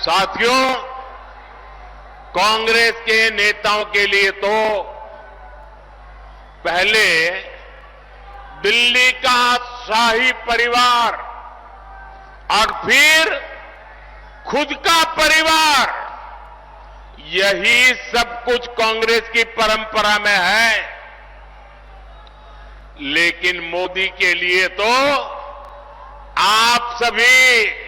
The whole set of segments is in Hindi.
साथियों, कांग्रेस के नेताओं के लिए तो पहले दिल्ली का शाही परिवार और फिर खुद का परिवार, यही सब कुछ कांग्रेस की परंपरा में है। लेकिन मोदी के लिए तो आप सभी,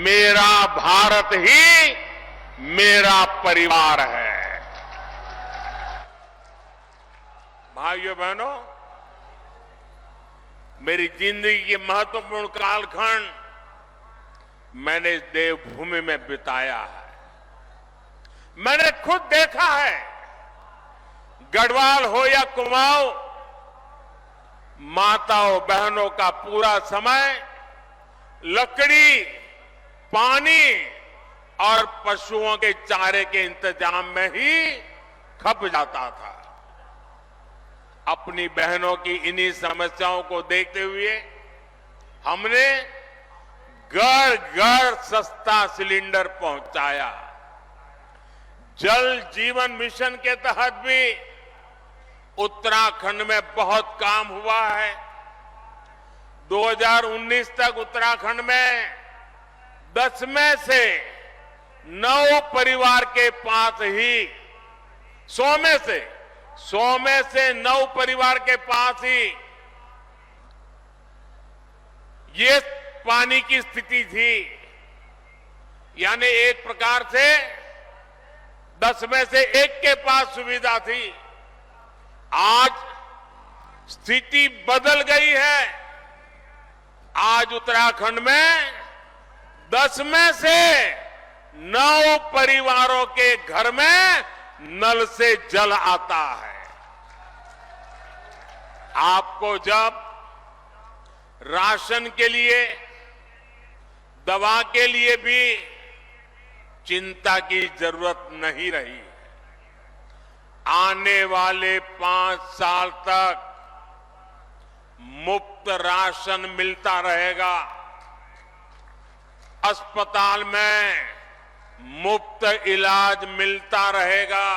मेरा भारत ही मेरा परिवार है। भाइयों बहनों, मेरी जिंदगी के महत्वपूर्ण कालखंड मैंने इस देवभूमि में बिताया है। मैंने खुद देखा है, गढ़वाल हो या कुमाऊं, माताओं बहनों का पूरा समय लकड़ी, पानी और पशुओं के चारे के इंतजाम में ही खप जाता था। अपनी बहनों की इन्हीं समस्याओं को देखते हुए हमने घर घर सस्ता सिलेंडर पहुंचाया। जल जीवन मिशन के तहत भी उत्तराखंड में बहुत काम हुआ है। 2019 तक उत्तराखंड में 10 में से 9 परिवार के पास ही 100 में से 9 परिवार के पास ही ये पानी की स्थिति थी। यानी एक प्रकार से 10 में से 1 के पास सुविधा थी। आज स्थिति बदल गई है। आज उत्तराखंड में 10 में से 9 परिवारों के घर में नल से जल आता है। आपको जब राशन के लिए, दवा के लिए भी चिंता की जरूरत नहीं रही है। आने वाले 5 साल तक मुफ्त राशन मिलता रहेगा। अस्पताल में मुफ्त इलाज मिलता रहेगा।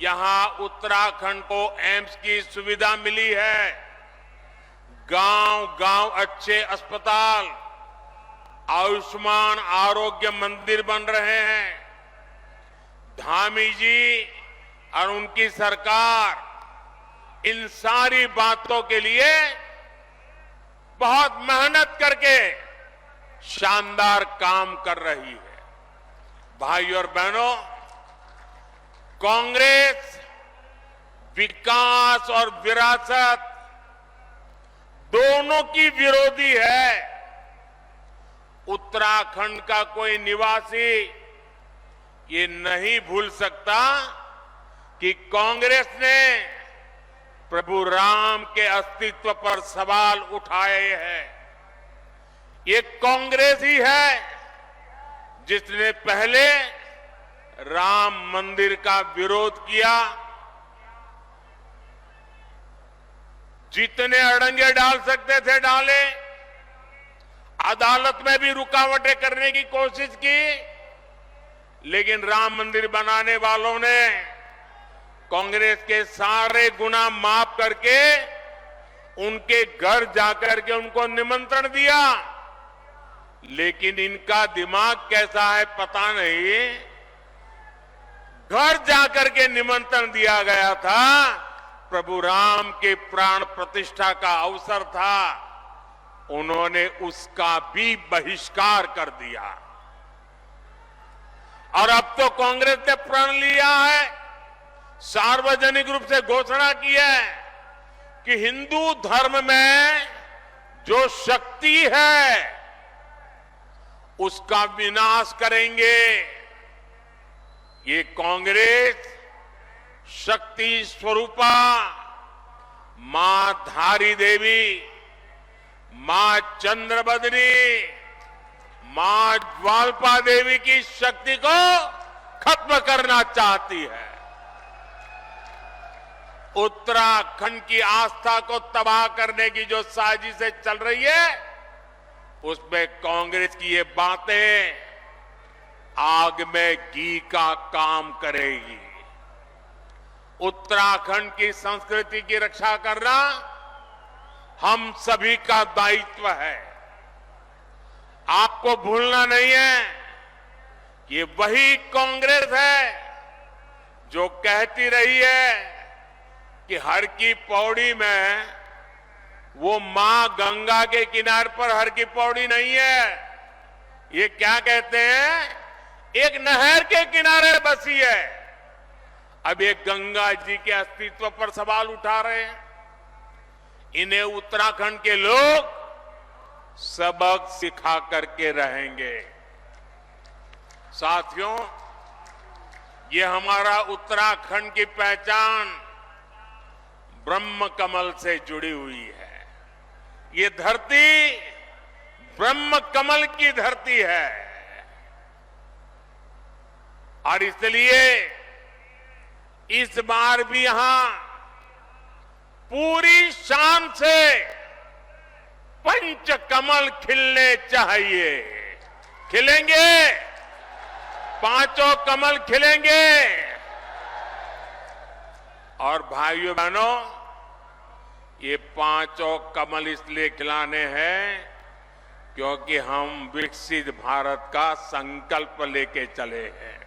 यहां उत्तराखंड को एम्स की सुविधा मिली है। गांव-गांव अच्छे अस्पताल, आयुष्मान आरोग्य मंदिर बन रहे हैं। धामी जी और उनकी सरकार इन सारी बातों के लिए बहुत मेहनत करके शानदार काम कर रही है। भाइयों और बहनों, कांग्रेस विकास और विरासत दोनों की विरोधी है। उत्तराखंड का कोई निवासी ये नहीं भूल सकता कि कांग्रेस ने प्रभु राम के अस्तित्व पर सवाल उठाए हैं। ये कांग्रेस ही है जिसने पहले राम मंदिर का विरोध किया। जितने अड़ंगे डाल सकते थे डाले। अदालत में भी रुकावटें करने की कोशिश की, लेकिन राम मंदिर बनाने वालों ने कांग्रेस के सारे गुनाह माफ करके उनके घर जाकर के उनको निमंत्रण दिया। लेकिन इनका दिमाग कैसा है पता नहीं। घर जाकर के निमंत्रण दिया गया था, प्रभु राम के प्राण प्रतिष्ठा का अवसर था, उन्होंने उसका भी बहिष्कार कर दिया। और अब तो कांग्रेस ने प्रण लिया है, सार्वजनिक रूप से घोषणा की है कि हिंदू धर्म में जो शक्ति है उसका विनाश करेंगे। ये कांग्रेस शक्ति स्वरूपा मां धारी देवी, मां चंद्रबदनी, मां ज्वालपा देवी की शक्ति को खत्म करना चाहती है। उत्तराखंड की आस्था को तबाह करने की जो साजिशें चल रही है, उसमें कांग्रेस की ये बातें आग में घी का काम करेगी। उत्तराखंड की संस्कृति की रक्षा करना हम सभी का दायित्व है। आपको भूलना नहीं है, ये वही कांग्रेस है जो कहती रही है कि हर की पौड़ी में वो मां गंगा के किनारे पर हर की पौड़ी नहीं है। ये क्या कहते हैं? एक नहर के किनारे बसी है। अब ये गंगा जी के अस्तित्व पर सवाल उठा रहे हैं। इन्हें उत्तराखंड के लोग सबक सिखा करके रहेंगे। साथियों, ये हमारा उत्तराखंड की पहचान ब्रह्म कमल से जुड़ी हुई है। ये धरती ब्रह्म कमल की धरती है और इसलिए इस बार भी यहां पूरी शान से पंच कमल खिलने चाहिए। खिलेंगे, पांचों कमल खिलेंगे। और भाइयों बहनों, ये पांचों कमल इसलिए खिलाने हैं क्योंकि हम विकसित भारत का संकल्प लेके चले हैं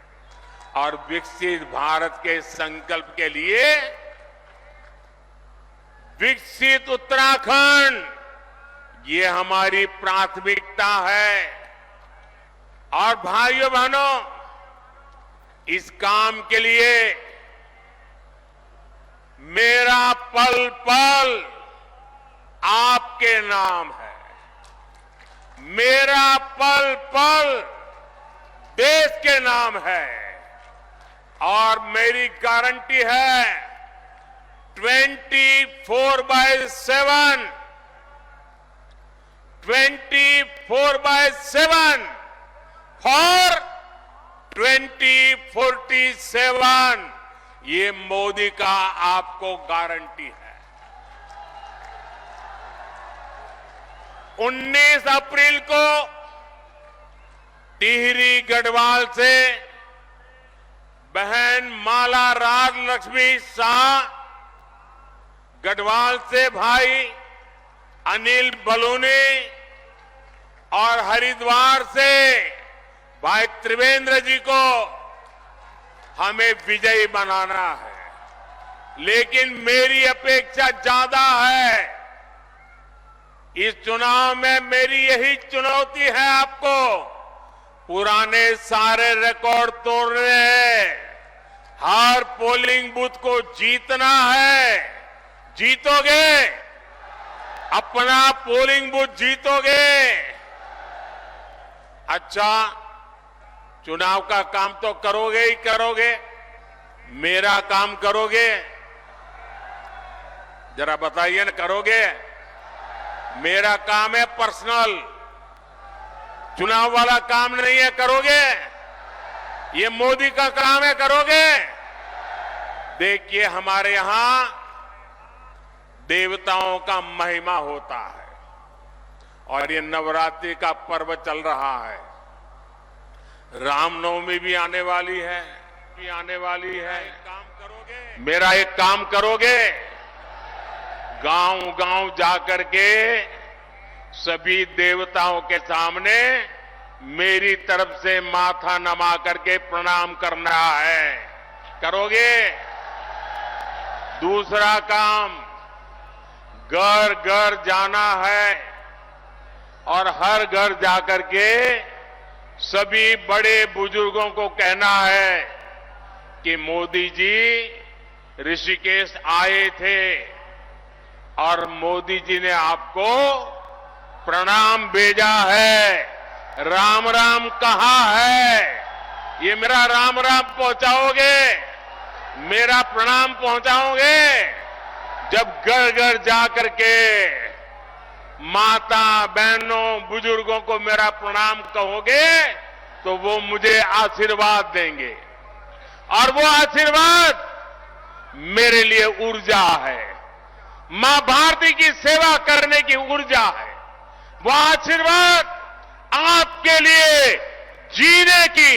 और विकसित भारत के संकल्प के लिए विकसित उत्तराखंड ये हमारी प्राथमिकता है। और भाइयों बहनों, इस काम के लिए मेरा पल पल आपके नाम है। मेरा पल पल देश के नाम है और मेरी गारंटी है 24/7 फॉर 2047 ये मोदी का आपको गारंटी है। 19 अप्रैल को टिहरी गढ़वाल से बहन माला राज लक्ष्मी शाह, गढ़वाल से भाई अनिल बलूनी और हरिद्वार से भाई त्रिवेंद्र जी को हमें विजयी बनाना है। लेकिन मेरी अपेक्षा ज्यादा है। इस चुनाव में मेरी यही चुनौती है आपको। पुराने सारे रिकॉर्ड तोड़ने हैं। हर पोलिंग बूथ को जीतना है। जीतोगे? अपना पोलिंग बूथ जीतोगे? अच्छा, चुनाव का काम तो करोगे ही करोगे, मेरा काम करोगे? जरा बताइए ना, करोगे? मेरा काम है पर्सनल, चुनाव वाला काम नहीं है। करोगे? ये मोदी का काम है। करोगे? देखिए, हमारे यहां देवताओं का महिमा होता है और ये नवरात्रि का पर्व चल रहा है। रामनवमी भी आने वाली है। काम करोगे? मेरा एक काम करोगे? गांव-गांव जाकर के सभी देवताओं के सामने मेरी तरफ से माथा नमा करके प्रणाम करना है। करोगे? दूसरा काम, घर घर जाना है और हर घर जाकर के सभी बड़े बुजुर्गों को कहना है कि मोदी जी ऋषिकेश आए थे और मोदी जी ने आपको प्रणाम भेजा है, राम राम कहा है। ये मेरा राम राम पहुंचाओगे? मेरा प्रणाम पहुंचाओगे? जब घर घर जाकर के माता बहनों बुजुर्गों को मेरा प्रणाम कहोगे तो वो मुझे आशीर्वाद देंगे और वो आशीर्वाद मेरे लिए ऊर्जा है। मां भारती की सेवा करने की ऊर्जा है। वो आशीर्वाद आपके लिए जीने की,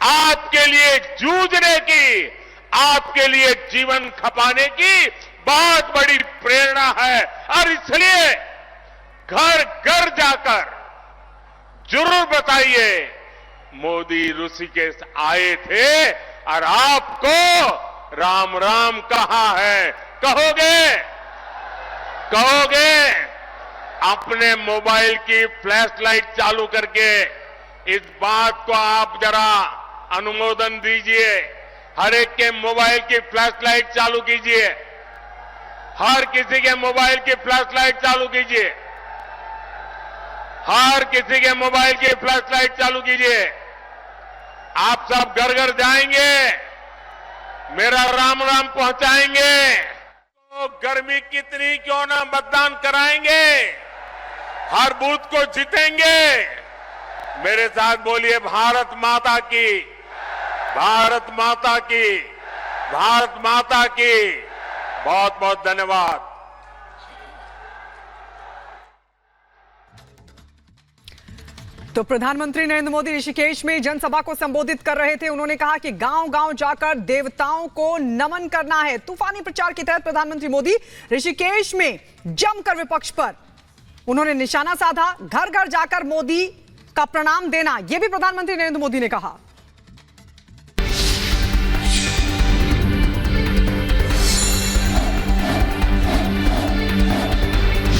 आपके लिए जूझने की, आपके लिए जीवन खपाने की बहुत बड़ी प्रेरणा है। और इसलिए घर घर जाकर जरूर बताइए मोदी ऋषिकेश आए थे और आपको राम राम कहा है। कहोगे? कहोगे? अपने मोबाइल की फ्लैश लाइट चालू करके इस बात को आप जरा अनुमोदन दीजिए। हर एक के मोबाइल की फ्लैश लाइट चालू कीजिए। हर किसी के मोबाइल की फ्लैश लाइट चालू कीजिए। हर किसी के मोबाइल की फ्लैश लाइट चालू कीजिए। आप सब घर घर जाएंगे, मेरा राम राम पहुंचाएंगे। तो गर्मी कितनी क्यों ना मतदान कराएंगे, हर बूथ को जीतेंगे। मेरे साथ बोलिए भारत माता की, भारत माता की, भारत माता की। बहुत बहुत धन्यवाद। तो प्रधानमंत्री नरेंद्र मोदी ऋषिकेश में जनसभा को संबोधित कर रहे थे। उन्होंने कहा कि गांव-गांव जाकर देवताओं को नमन करना है। तूफानी प्रचार के तहत प्रधानमंत्री मोदी ऋषिकेश में जमकर विपक्ष पर उन्होंने निशाना साधा। घर घर जाकर मोदी का प्रणाम देना, यह भी प्रधानमंत्री नरेंद्र मोदी ने कहा।